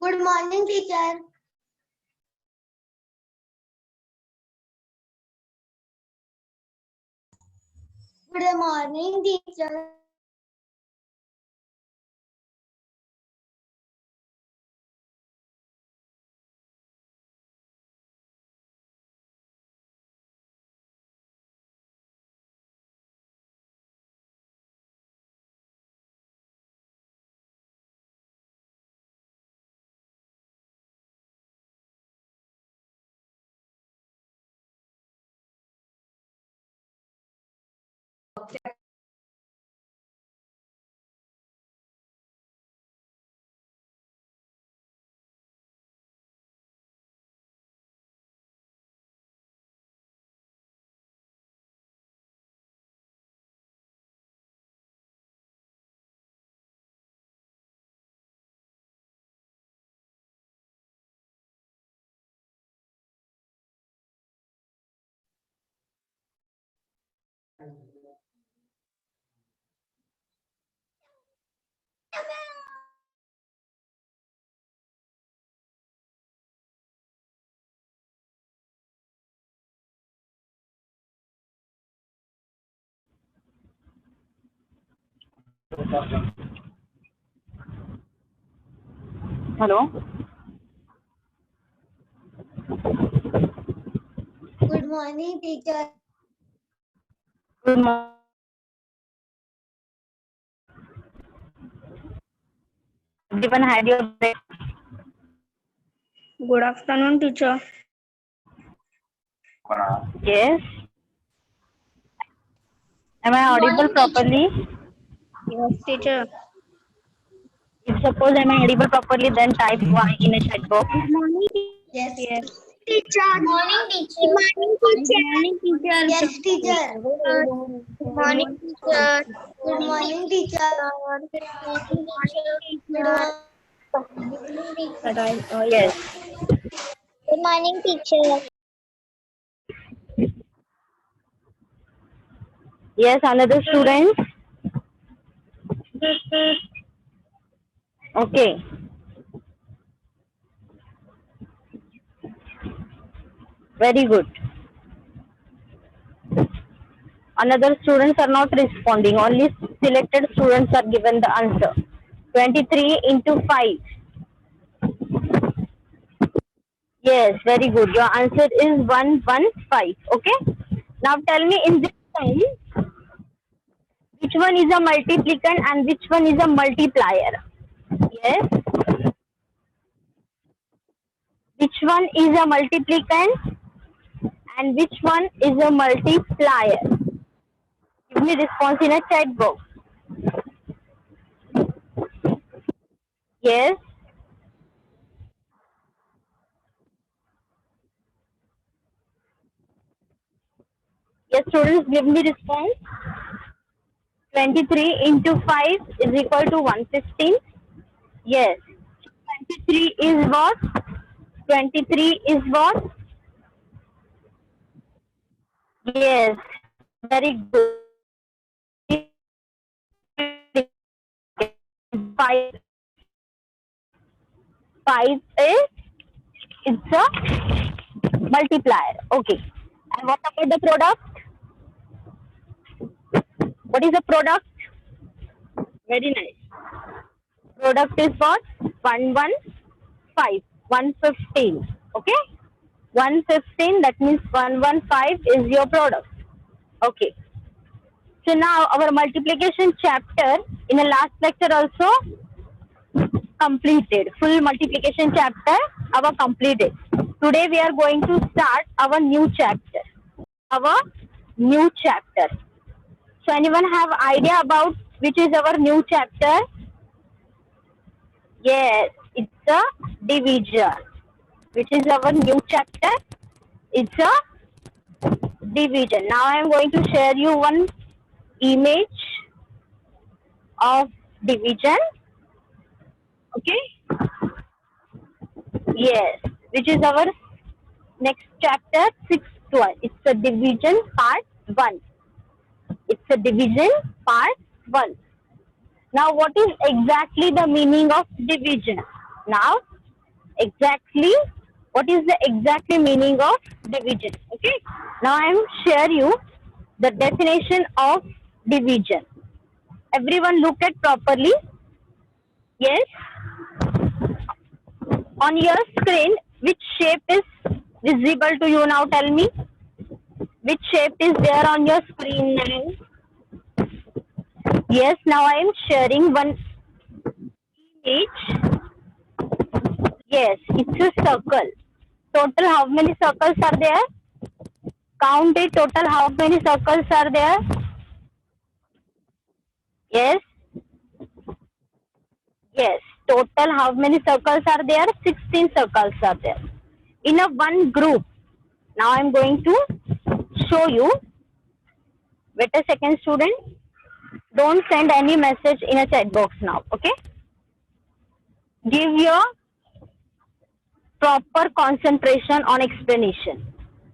Good morning, teacher. Good morning, teacher. Hello. Good morning, teacher. Good morning. Everyone had your break. Good afternoon, teacher. Yes. Am I Good audible morning, teacher. properly? Yes, teacher. If suppose am I audible properly, then type Y in a chat box. Good morning. Yes. Yes. Teacher. Good morning, teacher. Good morning, teacher. Yes, teacher. Good morning, teacher. Good morning, teacher. Yes. Good morning, teacher. Yes. Another student. Okay. Very good. Another students are not responding. Only selected students are given the answer. 23 into 5. Yes, very good. Your answer is 115. Okay. Now tell me in this time which one is a multiplicand and which one is a multiplier. Yes. Which one is a multiplicand and which one is a multiplier? Give me response in a chat box. Yes. Yes, students, give me response. 23 into 5 is equal to 115. Yes. 23 is what? 23 is what? Yes. Very good. 5, 5 is it's a multiplier. Okay. And what about the product? What is the product? Very nice. Product is what? 115. 115. Okay? 115, that means 115 is your product. Okay. So now our multiplication chapter in the last lecture also completed. Full multiplication chapter our completed. Today we are going to start our new chapter. Our new chapter. So anyone have idea about which is our new chapter? Yes, it's a division. Which is our new chapter? It's a division. Now I am going to share you one image of division. Okay? Yes, which is our next chapter, sixth one. It's a division part 1. It's a division part 1. Now, what is exactly the meaning of division? Now, exactly what is the exactly meaning of division. Okay. Now I am share you the definition of division. Everyone look at properly. Yes. On your screen, which shape is visible to you now? Tell me. Which shape is there on your screen now? Yes, now I am sharing one image. Yes, it's a circle. Total how many circles are there? Count it. Total how many circles are there? Yes. Yes. Total how many circles are there? 16 circles are there. In a one group. Now I am going to show you. Wait a second, student. Don't send any message in a chat box now. Okay. Give your proper concentration on explanation.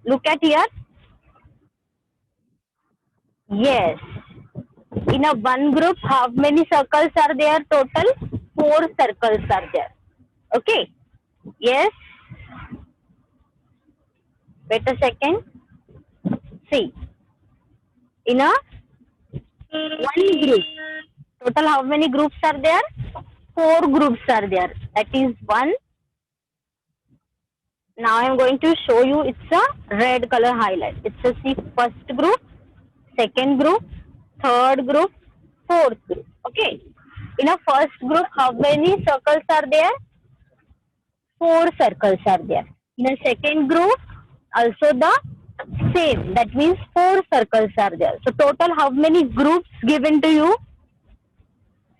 Look at here. Yes. In a one group, how many circles are there total? 4 circles are there. Okay. Yes. Wait a second. See. In a one group, total how many groups are there? 4 groups are there. That is 1. Now I am going to show you. It's a red color highlight. It's a see first group, second group, third group, fourth group. Okay. In a first group, how many circles are there? 4 circles are there. In a second group, also the same. That means 4 circles are there. So total how many groups given to you?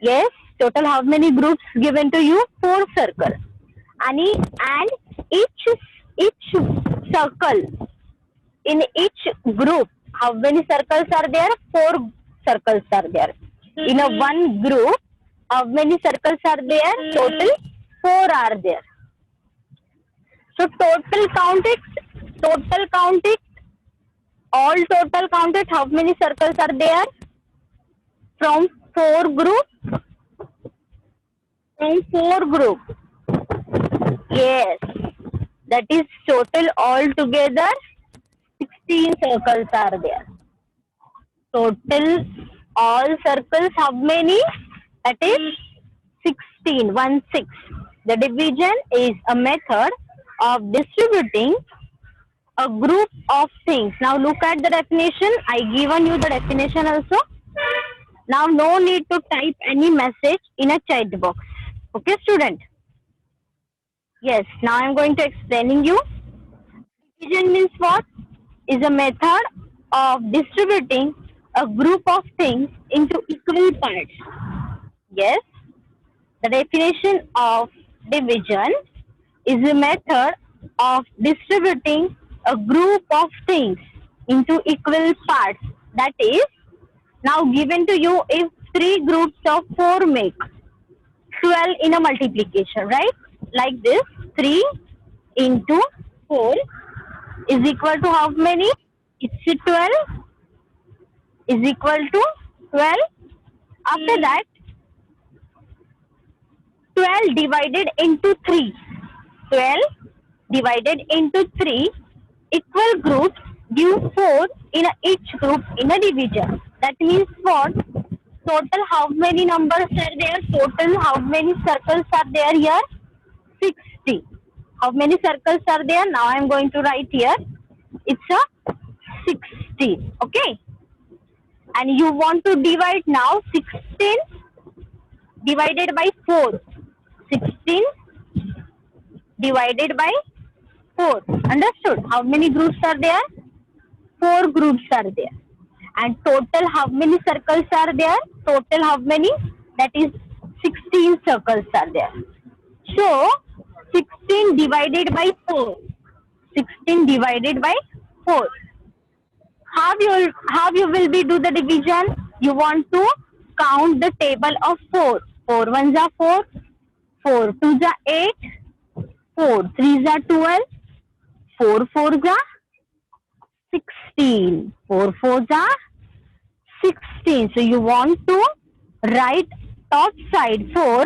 Yes. Total how many groups given to you? 4 circles. And each circle, in each group, how many circles are there? 4 circles are there. In a one group, how many circles are there? Total 4 are there. So total count it, all total count it, how many circles are there? From 4 groups. Yes. That is total altogether 16 circles are there. Total all circles how many? That is 16, 1 6. The division is a method of distributing a group of things. Now look at the definition. I given you the definition also. Now no need to type any message in a chat box. Okay, student? Yes, now I am going to explaining you. Division means what? Is a method of distributing a group of things into equal parts. Yes, the definition of division is a method of distributing a group of things into equal parts. That is, now given to you if 3 groups of 4 make 12 in a multiplication, right? Like this, 3 into 4 is equal to how many? It's 12 is equal to 12. After that, 12 divided into 3. 12 divided into 3 equal groups give 4 in each group in a division. That means what? Total how many numbers are there? Total how many circles are there here? 60. How many circles are there? Now I am going to write here. It's a 60. Okay. And you want to divide now 16 divided by 4. 16 divided by 4. Understood? How many groups are there? 4 groups are there. And total how many circles are there? Total how many? That is 16 circles are there. So 16 divided by 4. 16 divided by 4. How you will be do the division? You want to count the table of 4. 4 ones are 4. 4 twos are 8. 4 threes are 12. 4 fours are 16. 4 fours are 16. So you want to write top side 4.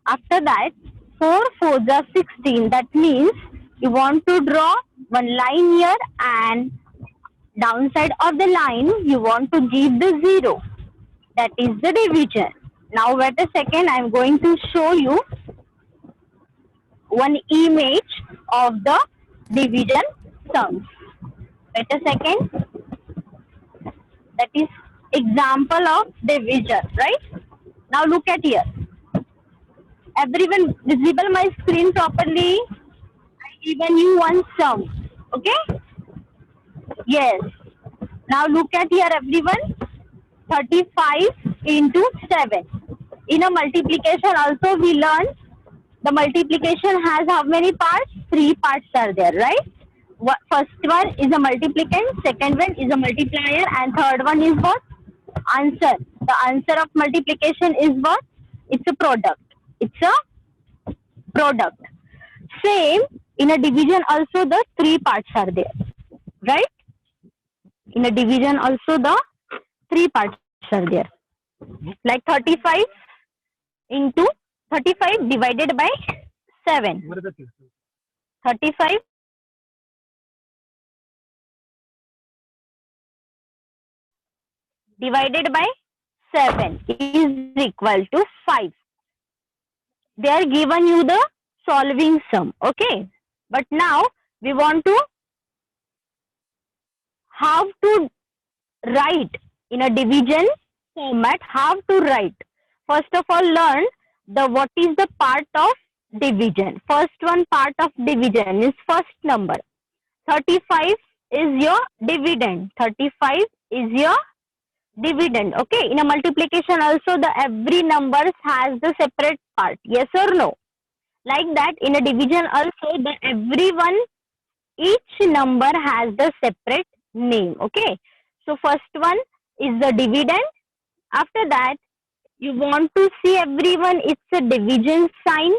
After that, 4 4s are 16. That means you want to draw one line here and downside of the line you want to give the 0. That is the division. Now wait a second, I am going to show you one image of the division sums. Wait a second. That is example of division, right? Now look at here. Everyone visible my screen properly? I given you one sum. Okay? Yes. Now look at here everyone. 35 into 7. In a multiplication also we learn the multiplication has how many parts? 3 parts are there, right? First one is a multiplicand, second one is a multiplier, and third one is what? Answer. The answer of multiplication is what? It's a product. It's a product. Same in a division also the 3 parts are there, right? In a division also the 3 parts are there. Like 35 into 35 divided by 7. 35 divided by 7 is equal to 5. They are given you the solving sum. Okay. But now we want to how to write in a division format. How to write. First of all, learn the what is the part of division. First one part of division is first number. 35 is your dividend. 35 is your dividend. Okay. In a multiplication also the every numbers has the separate part. Yes or no? Like that in a division also the everyone each number has the separate name. Okay. So first one is the dividend. After that you want to see everyone it's a division sign.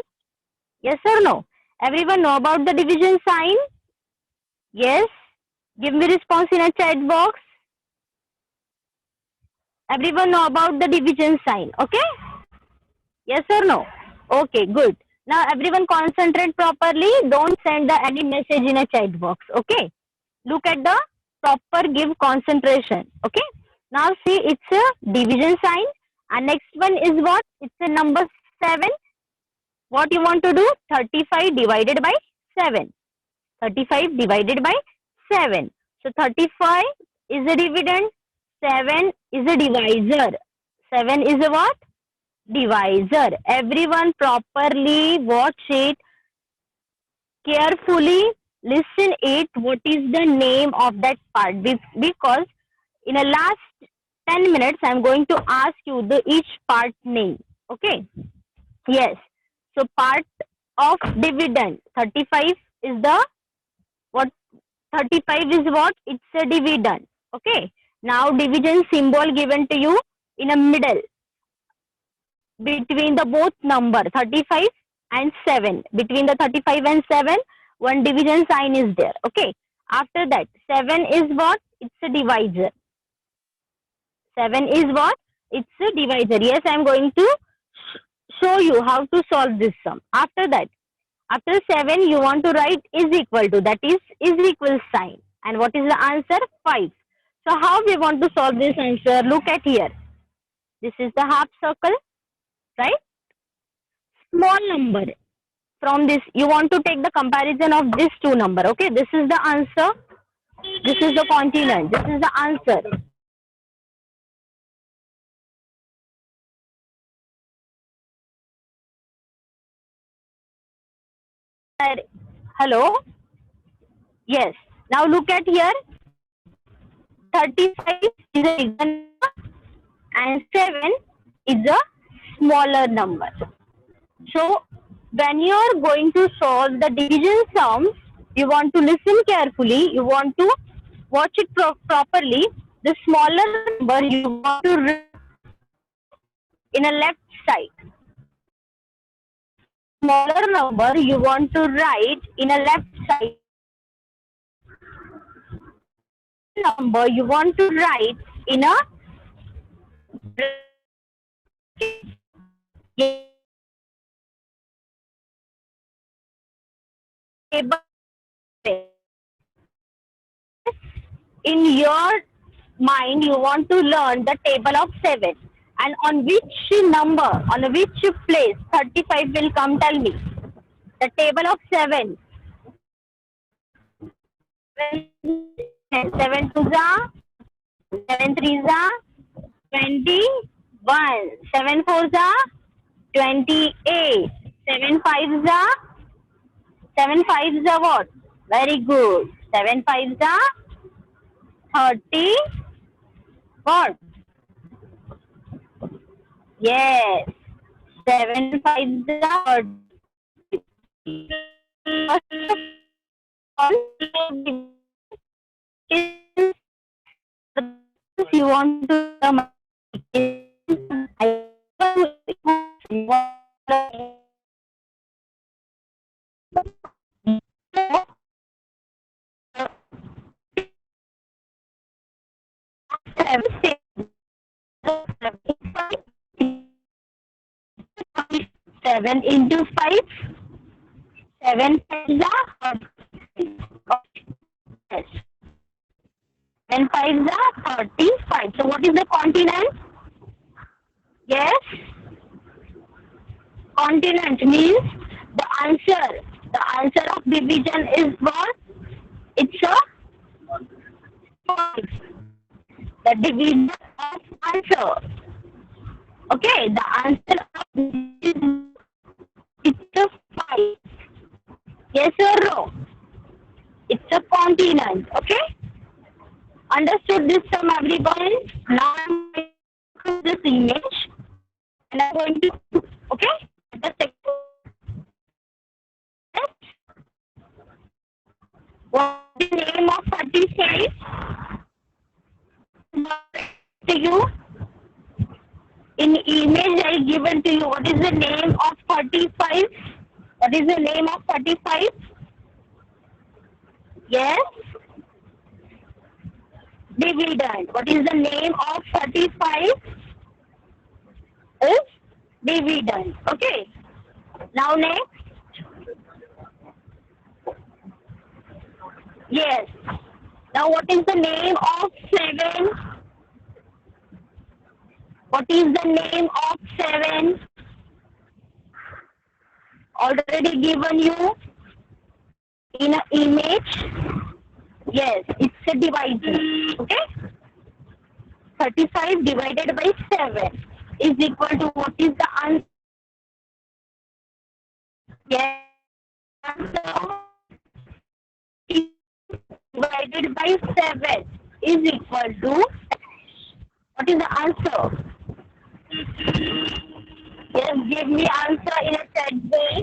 Yes or no? Everyone know about the division sign? Yes. Give me response in a chat box. Everyone know about the division sign. Okay? Yes or no? Okay, good. Now everyone concentrate properly. Don't send the any message in a chat box. Okay? Look at the proper give concentration. Okay? Now see it's a division sign. And next one is what? It's a number 7. What you want to do? 35 divided by 7. 35 divided by 7. So 35 is a dividend. 7 is a divisor. 7 is a what? Divisor. Everyone properly watch it. Carefully listen it. What is the name of that part? Because in the last 10 minutes, I am going to ask you the each part name. Okay? Yes. So part of dividend. 35 is the what? 35 is what? It's a dividend. Okay. Now division symbol given to you in a middle between the both number 35 and 7. Between the 35 and 7, one division sign is there. Okay. After that, 7 is what? It's a divisor. 7 is what? It's a divisor. Yes, I am going to show you how to solve this sum. After that, after 7, you want to write is equal to. That is equal sign. And what is the answer? 5. So how we want to solve this answer? Look at here. This is the half circle, right? Small number. From this, you want to take the comparison of this two number. Okay, this is the answer. This is the continent. This is the answer. Hello? Yes. Now look at here. 35 is a bigger number and 7 is a smaller number. So when you are going to solve the division sums, you want to listen carefully. You want to watch it properly. The smaller number you want to write in a left side. Smaller number you want to write in a left side. Number you want to write in a table. In your mind, you want to learn the table of 7. And on which number, on which place 35 will come, tell me. The table of 7. 7 2 za, 7 3 za, 21. 7 4 za, 28. 7 5 za, 7 5 za what? Very good. 7 5 za, 30. What? Yes. 7 5 za, 30. You want to seven into five. 7 fives are 7 fives are 35. So what is the continent? Yes. Continent means the answer. The answer of division is what? It's a five. The division of answer. Okay, the answer of division is it's a five. Yes or no? It's a continent. Okay? Understood this term, everybody? Now I'm going to this image and I'm going to, okay? The second, what is the name of 36? To you, in image I given to you, what is the name of 35? What is the name of 35? Yes? Dividend. What is the name of 35? Is dividend. Okay. Now next. Yes. Now what is the name of 7? What is the name of 7? Already given you in an image. Yes, it's a divider. Okay. 35 divided by 7 is equal to what is the answer? Yes. Answer divided by 7 is equal to, what is the answer? Yes, give me answer in a chat box.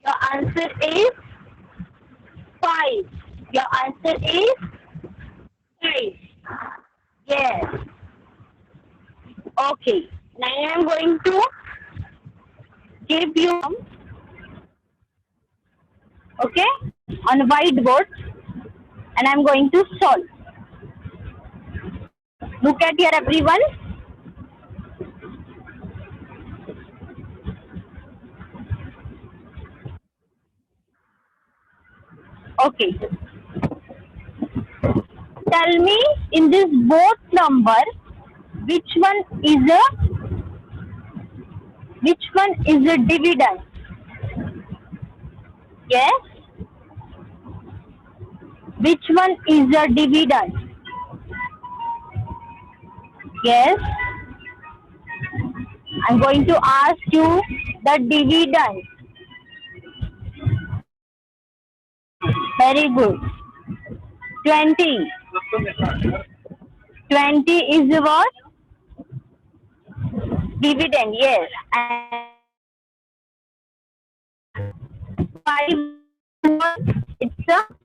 Your answer is 5. Your answer is 5. Yes. Okay. Now I am going to give you, okay, on whiteboard, and I am going to solve. Look at here, everyone. Okay. Tell me in this both number which one is a dividend? Yes. Which one is a dividend? Yes. I'm going to ask you the dividend. Very good. 20. 20 is what? Dividend, yes. And 5, it's a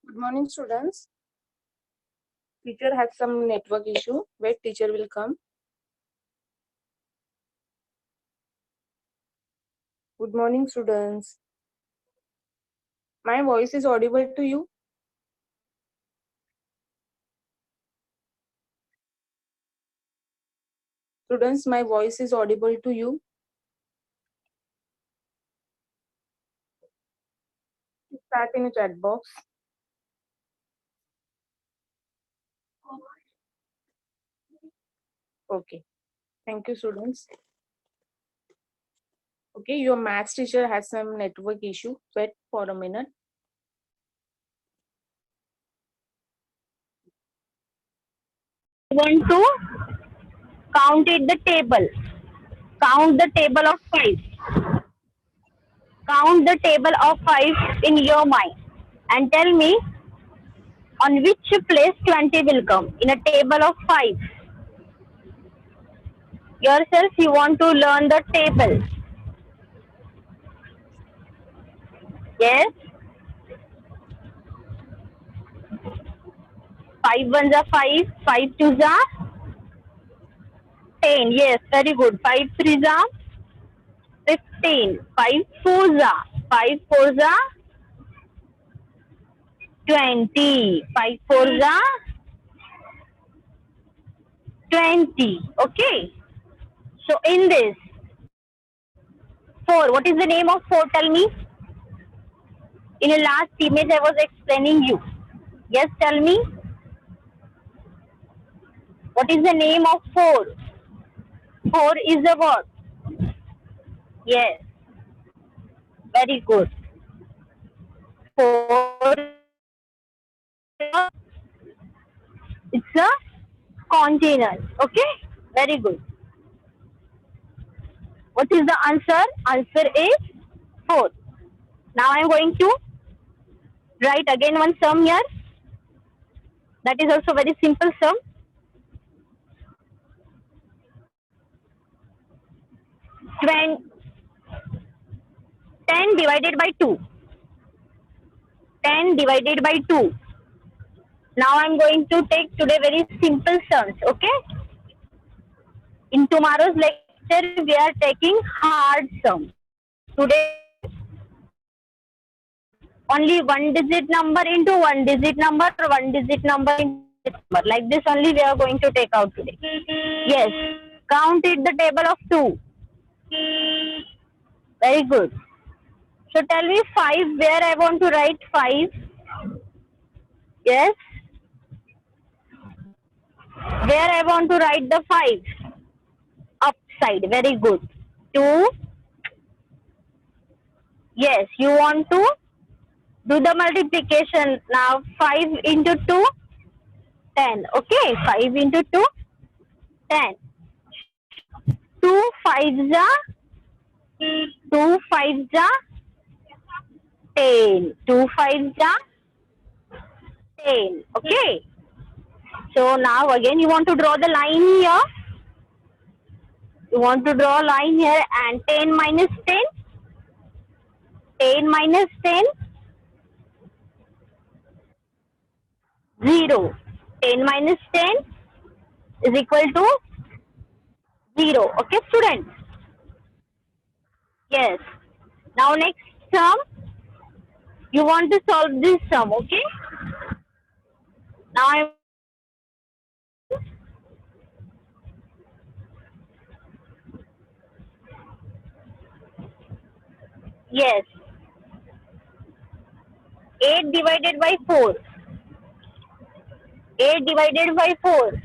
Good morning, students. Teacher has some network issue. Wait, teacher will come. Good morning, students. My voice is audible to you? Students, my voice is audible to you? Start in the chat box. Okay. Thank you, students. Okay, your maths teacher has some network issue. Wait for a minute. I want to count it the table. Count the table of 5. Count the table of 5 in your mind and tell me on which place 20 will come in a table of 5. Yourself, you want to learn the table. Yes? 5 ones are 5, 5 twos are 10. Yes, very good. 5 threes are 15. 5 fours are 20. 5 fours are 20. Okay. So in this 4, what is the name of 4? Tell me. In the last image I was explaining you. Yes, tell me. What is the name of 4? 4 is the what? Yes. Very good. 4, it's a container. Okay. Very good. What is the answer? Answer is 4. Now I am going to write again one sum here. That is also very simple sum. 10 divided by 2. 10 divided by 2. Now I am going to take today very simple sums. Okay. In tomorrow's lecture we are taking hard sums. Today only one digit number into one digit number or one digit number into number. Like this only we are going to take out today. Yes. Count it the table of 2. Very good. So tell me 5 where I want to write 5. Yes. Where I want to write the 5. Upside. Very good. 2. Yes. You want to do the multiplication now. 5 into 2. 10. Okay. 5 into 2. 10. 2 fives are 2 fives are 10. 2 fives are 10. Okay. So now again you want to draw the line here. You want to draw a line here and 10 minus 10. 10 minus 10. 0. 10 minus 10 is equal to 0. Okay, students? Yes. Now next sum. You want to solve this sum, okay? Now I yes. 8 divided by 4. 8 divided by 4.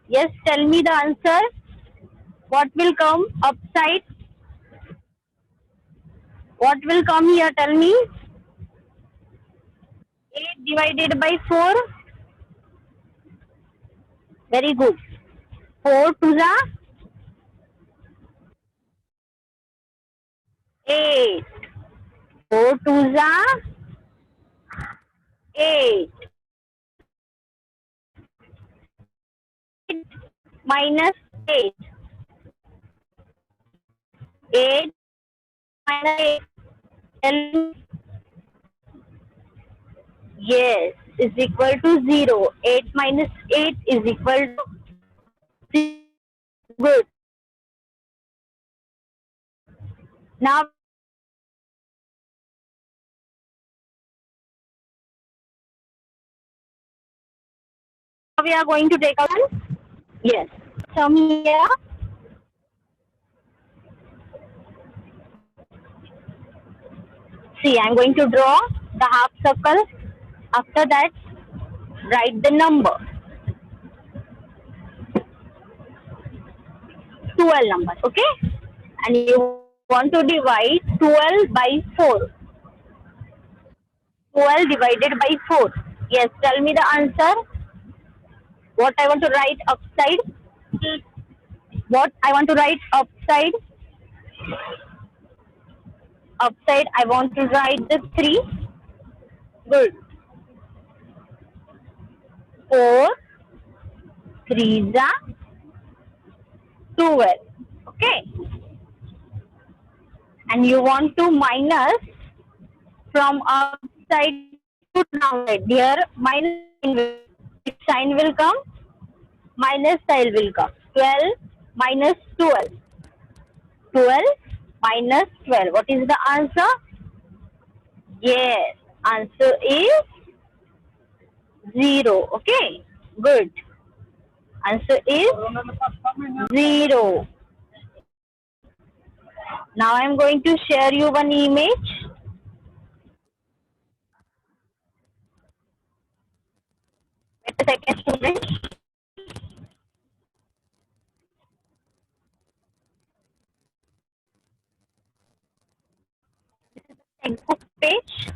Yes, tell me the answer. What will come upside? What will come here? Tell me. 8 divided by 4. Very good. 4 to the 8. 4 to the 8. 8 minus 8. 8 minus 8. Tell me Yes, is equal to 0. 8 minus 8 is equal to 0. Good. Now we are going to take out. Yes. Some here. See, I am going to draw the half circle. After that, write the number. 12 numbers, okay? And you want to divide 12 by 4. 12 divided by 4. Yes, tell me the answer. What I want to write upside? What I want to write upside? Upside, I want to write the 3. Good. 4, 3 are 12. Okay. And you want to minus from upside to downside. Here, minus sign will come, minus sign will come. 12 minus 12. 12 minus 12. What is the answer? Yes, answer is 0. Okay, good. Answer is 0. Now I am going to share you one image. Wait a second, students. Textbook page.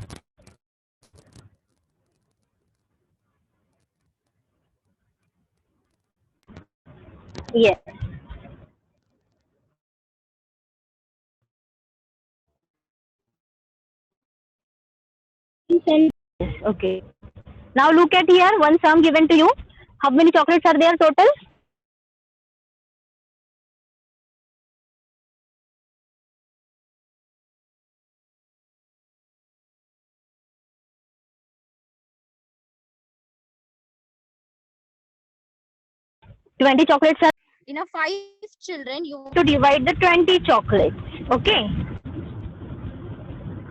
Yes. Okay. Now look at here, one sum given to you. How many chocolates are there total? Twenty chocolates are In a 5 children, you to divide the 20 chocolates. Okay.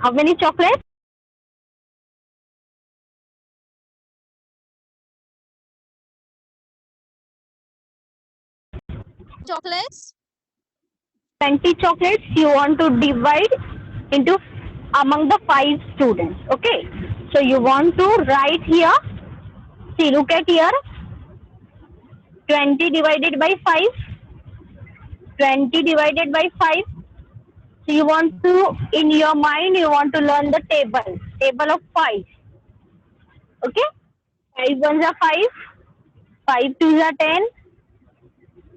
How many chocolates? chocolates. 20 chocolates you want to divide into among the 5 students. Okay. So you want to write here. See, look at here. 20 divided by 5. 20 divided by 5. So you want to, in your mind, you want to learn the table. Table of 5. Okay. 5 ones are 5. 5 twos are 10.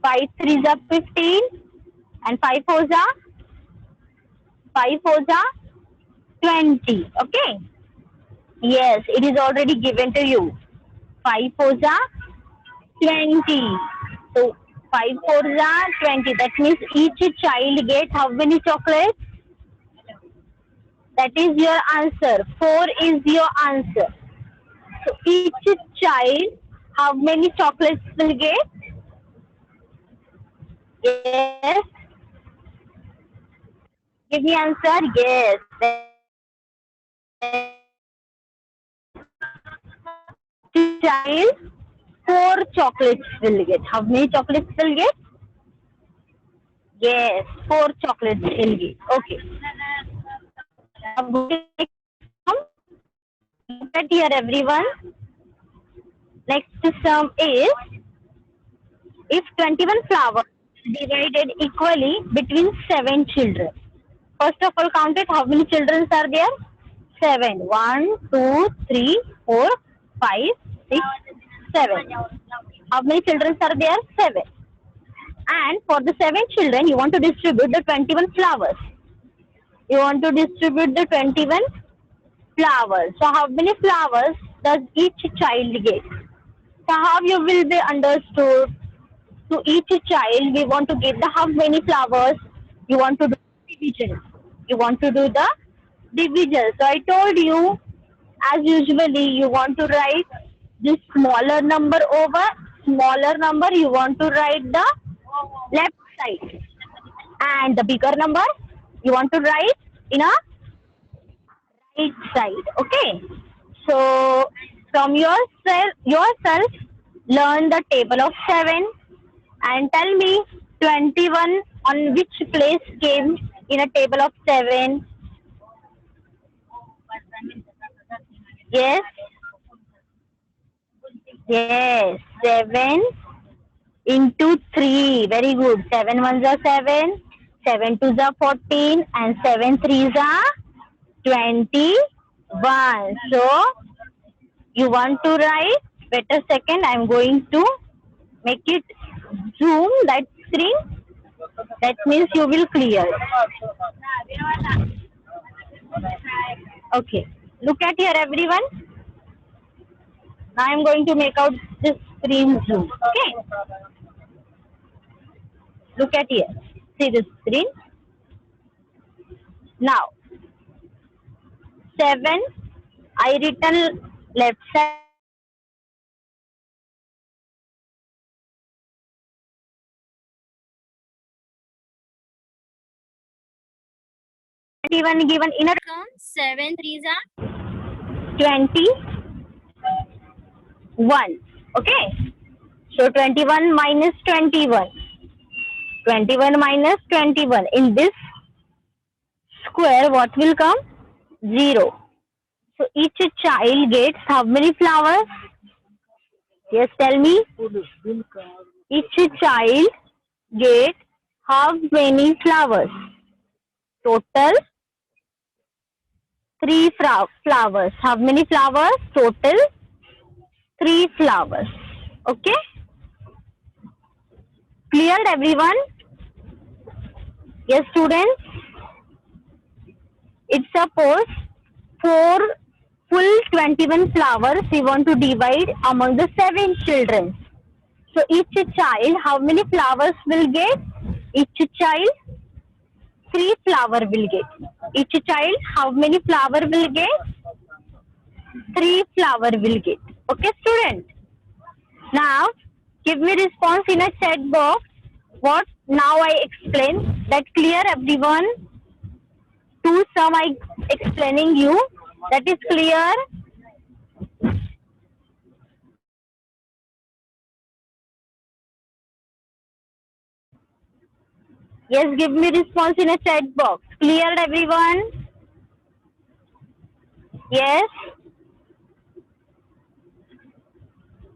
5 threes are 15. And 5 fours are 20. Okay. Yes, it is already given to you. 5 fours are 20. So 5 fours are 20. That means each child gets how many chocolates? That is your answer. 4 is your answer. So each child, how many chocolates will get? Yes. Give me answer. Yes. Child, 4 chocolates will get. How many chocolates will get? Yes, 4 chocolates will get. Okay. Look at here, everyone. Next sum is, if 21 flowers divided equally between 7 children. First of all, count it. How many children are there? 7. 1, 2, 3, 4, 5, 6, 7. How many children are there? 7. And for the 7 children, you want to distribute the 21 flowers. You want to distribute the 21 flowers. So how many flowers does each child get? So how you will be understood? To each child, we want to give the how many flowers? You want to do division. You want to do the division. So I told you as usually you want to write this smaller number over smaller number, you want to write the left side, and the bigger number you want to write in a right side. Okay, so from yourself learn the table of 7 and tell me 21 on which place came in a table of 7. Yes, yes, 7 into 3. Very good. 7 ones are 7, 7 twos are 14, and 7 threes are 21. So you want to write, wait a second, I'm going to make it zoom that screen. That means you will clear. Okay, look at here everyone. Now I'm going to make out this screen zoom. Okay, look at here. See this screen. Now 7 I written left side. Even given in a Come 7 threes are 21. Okay, so 21 minus 21. 21 minus 21. In this square, what will come? 0. So each child gets how many flowers? Yes, tell me. Each child gets how many flowers? Total 3 flowers. How many flowers? Total 3 flowers. Okay? Cleared everyone? Yes, students? It's suppose 4 full 21 flowers we want to divide among the 7 children. So each child, how many flowers will get? Each child 3 flower will get. Each child, how many flower will get? 3 flower will get. Okay, student? Now, give me response in a chat box. What now I explain. That clear everyone? To some I explaining you. That is clear? Yes, give me response in a chat box. Cleared everyone? Yes?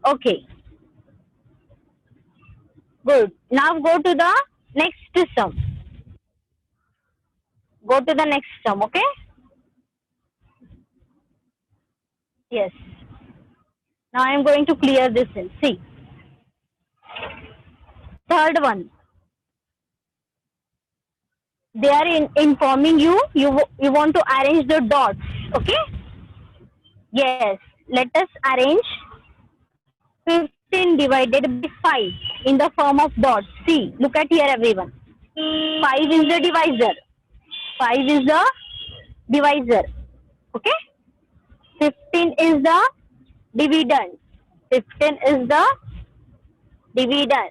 Okay. Good. Now go to the next sum. Go to the next sum, okay? Yes. Now I am going to clear this in. See. Third one. They are informing you, you want to arrange the dots, okay? Yes. Let us arrange 15 divided by 5 in the form of dots. See, look at here everyone. 5 is the divisor. 5 is the divisor. Okay? 15 is the dividend. 15 is the dividend.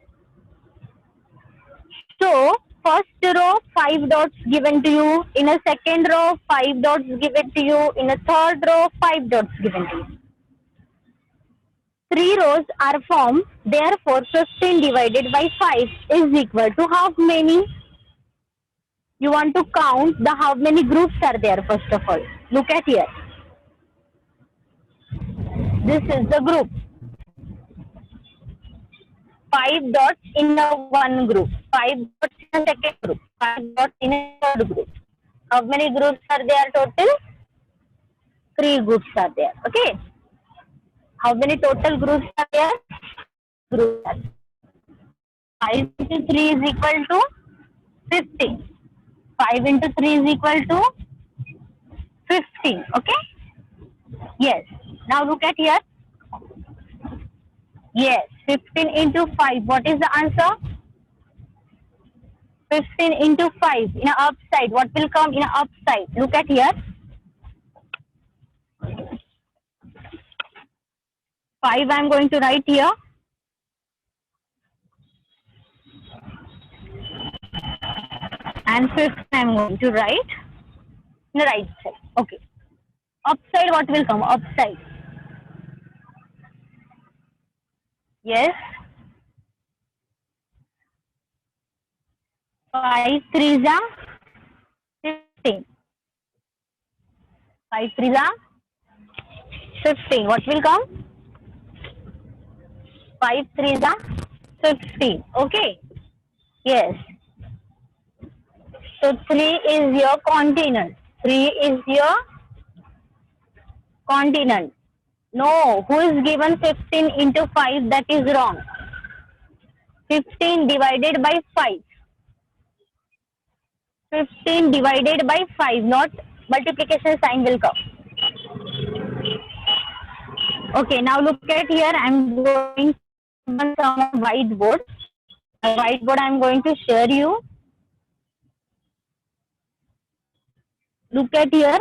So, first row 5 dots given to you. In a second row 5 dots given to you. In a third row 5 dots given to you. 3 rows are formed. Therefore, 15 divided by 5 is equal to how many? You want to count the how many groups are there first of all. Look at here. This is the group. 5 dots in a one group. 5 dots in a second group. 5 dots in a third group. How many groups are there total? 3 groups are there. Okay. How many total groups are there? Groups are there. 5 into 3 is equal to 15. 5 into 3 is equal to 15. Okay? Yes. Now look at here. Yes. 15 into 5. What is the answer? 15 into 5 in a upside. What will come in a upside? Look at here. 5 I am going to write here. And 5th I am going to write in the right side. Okay. Upside what will come? Upside. Yes. 5 3s are 15. 5 3s are 15. What will come? 5 3s are 15. Okay. Yes. So 3 is your continent. 3 is your continent. No, who is given 15 into 5? That is wrong. 15 divided by 5. 15 divided by 5, not multiplication sign will come. Okay, now look at here. I am going to some whiteboard. A whiteboard I am going to share you. Look at here.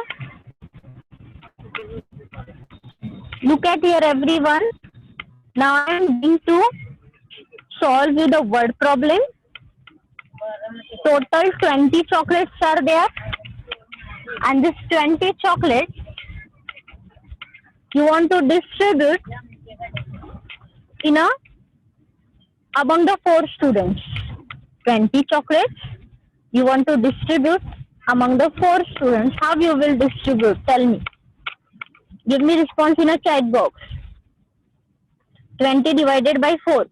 Look at here, everyone. Now I am going to solve you the word problem. Total 20 chocolates are there. And this 20 chocolates you want to distribute among the 4 students. 20 chocolates you want to distribute among the 4 students. How you will distribute? Tell me. Give me response in a chat box. 20 divided by 4.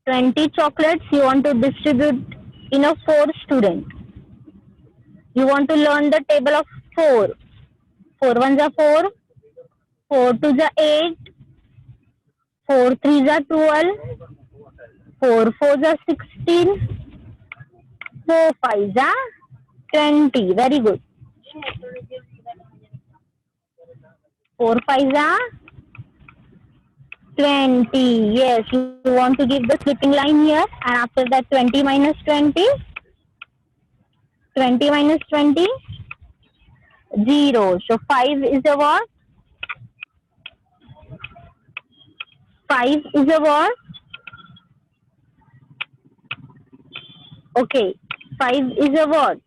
20 chocolates you want to distribute in a 4 student. You want to learn the table of 4. 4 ones are 4. 4 twos are 8. 4 threes are 12. 4 fours are 16. 4 fives are 20. Very good. 4 fives are 20. Yes, you want to give the slipping line here. And after that 20 minus 20. 20 minus 20. 0. So 5 is a what? 5 is a what? Okay. 5 is a what?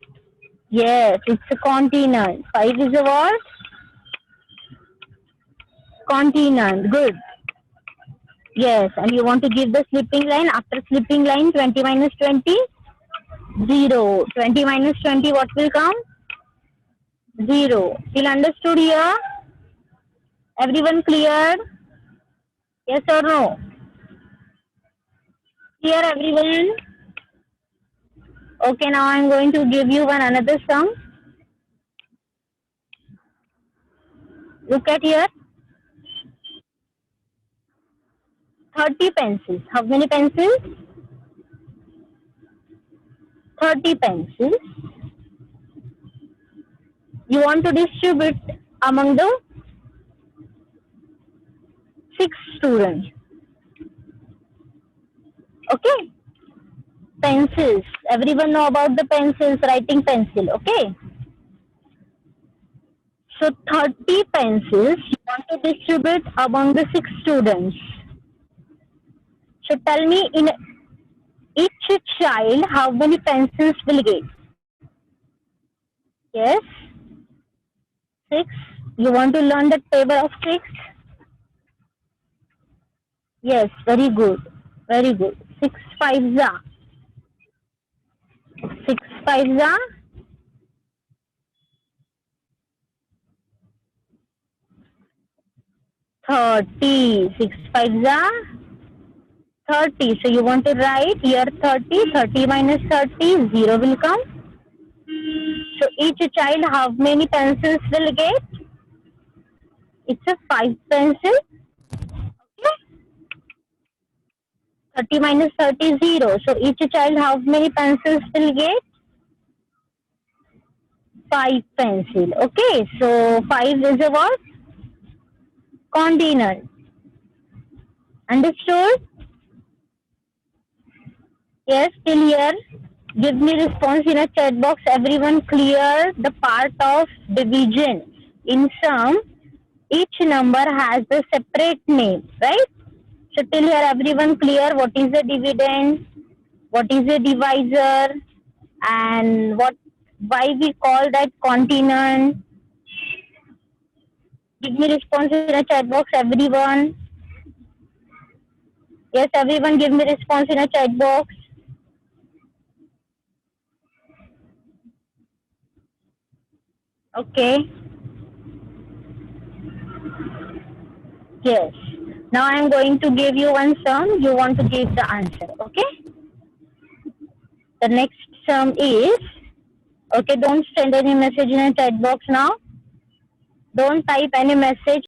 Yes, it's a continent. 5 is a what? Continent. Good. Yes, and you want to give the slipping line. After slipping line, 20 minus 20. 0. 20 minus 20, what will come? 0. Still understood here? Everyone clear? Yes or no? Clear, everyone? Okay, now I am going to give you another sum. Look at here. 30 pencils. How many pencils? 30 pencils. You want to distribute among the 6 students. Okay? Pencils. Everyone know about the pencils, writing pencil. Okay? So 30 pencils you want to distribute among the 6 students. So tell me, in each child, how many pencils will get? Yes? 6. You want to learn the table of 6? Yes, very good. Very good. 6 fives are 6 fives are 30. 6 fives are 30. So you want to write here 30. 30 minus 30, 0 will come. So each child, how many pencils will get? It's a 5 pencil. Okay. 30 minus 30, 0. So each child, how many pencils will get? 5 pencil. Okay. So 5 is a what? Continent. Understood? Yes, still here. Give me response in a chat box. Everyone clear the part of division. In sum, Each number has a separate name, right? So till here everyone clear what is a dividend, what is a divisor, and why we call that continent. Give me response in a chat box, everyone. Yes, everyone give me response in a chat box. Okay. Yes. Now I am going to give you one sum. You want to give the answer. Okay. The next sum is, okay, don't send any message in a chat box now. Don't type any message